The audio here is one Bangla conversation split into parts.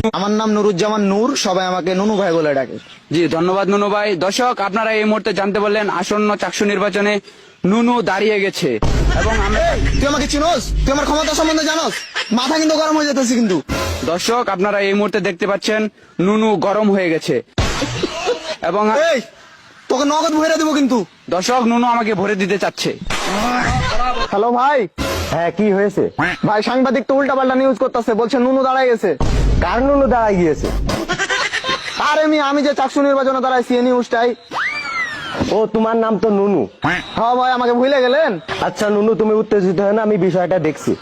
আমার নাম নুরুজ্জামান নূর, সবাই আমাকে নুনু ভাই বলে ডাকে। জি ধন্যবাদ নুনু ভাই। দর্শক, আপনারা এই মুহূর্তে জানতে পারলেন আসন্ন চাকসু নির্বাচনে নুনু দাঁড়িয়ে গেছে এবং তুই আমাকে চিনোস? তুই আমার ক্ষমতা সম্বন্ধে জানোস? মাথা কিন্তু গরম হয়ে যেতেছে কিন্তু। দর্শক, আপনারা এই মুহূর্তে দেখতে পাচ্ছেন নুনু গরম হয়ে গেছে এবং এই তোকে নগদ ভরে দেবো কিন্তু। দর্শক, নুনু আমাকে ভরে দিতে চাচ্ছে। হ্যালো ভাই। হ্যাঁ, কি হয়েছে? ভাই সাংবাদিক তো উল্টা পাল্টা নিউজ করতেছে, বলছে নুনু দাঁড়ায় গেছে। কার নুনু দাঁড়ায় গিয়েছে? আরে আমি যে চাকসু নির্বাচনে দাঁড়াইছি এই নিউজটাই। ও, তোমার নাম তো নুনু। হ্যাঁ ভাই, আমাকে ভুলে গেলেন? আচ্ছা নুনু, তুমি উত্তেজিত হয় না, আমি বিষয়টা দেখছি।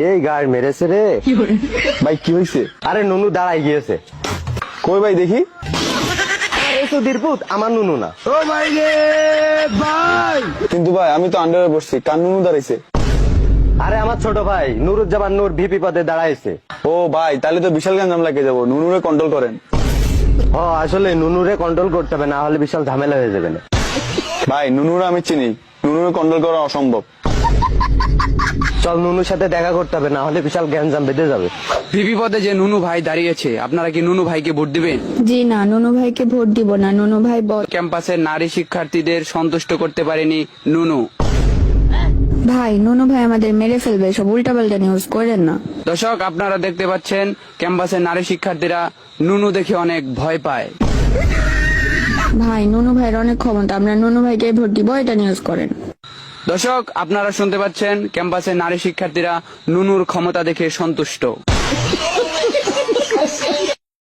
এই গাড় মেরেছে রে। ভাই কি হয়েছে? আরে নুনু দাঁড়ায় গিয়েছে। কই ভাই দেখি। এই সুধীর পুত, আমার নুনু না। ও ভাই রে ভাই। কিন্তু ভাই আমি তো আন্ডারে বসছি, কার নুনু দাঁড়াইছে? আরে আমার ছোট ভাই নুরুজ্জামান নূর ভিপি পদে দাঁড়াইছে। ও ভাই, তাহলে তো বিশাল গাঞ্জাম লাগে যাবো। নুনুরে কন্ট্রোল করেন। ও, আসলে নুনুরে কন্ট্রোল করতে হবে, না হলে বিশাল ঝামেলা হয়ে যাবে না। ভাই নুনুরে আমি চিনি, নুনুরে কন্ট্রোল করা অসম্ভব। চল, নুনুর সাথে দেখা করতে হবে, না হলে বিশাল গ্যাঞ্জাম বেঁধে যাবে। ভিপি পদে যে নুনু ভাই দাঁড়িয়েছে, আপনারা কি নুনু ভাইকে ভোট দিবেন? জি না, নুনু ভাইকে ভোট দিব না। নুনু ভাই ক্যাম্পাসের নারী শিক্ষার্থীদের সন্তুষ্ট করতে পারেনি নুনু। ভাই, নুনু ভাই আমাদের মেরে ফেলবে, সব উল্টাপাল্টা নিউজ করেন না। দর্শক, আপনারা দেখতে পাচ্ছেন ক্যাম্পাসের নারী শিক্ষার্থীরা নুনু দেখে অনেক ভয় পায়। ভাই, নুনু ভাইয়ের অনেক ক্ষমতা, আমরা নুনু ভাইকে ভোট দিব, এটা নিউজ করেন। দর্শক, আপনারা শুনতে পাচ্ছেন ক্যাম্পাসের নারী শিক্ষার্থীরা নুনুর ক্ষমতা দেখে সন্তুষ্ট।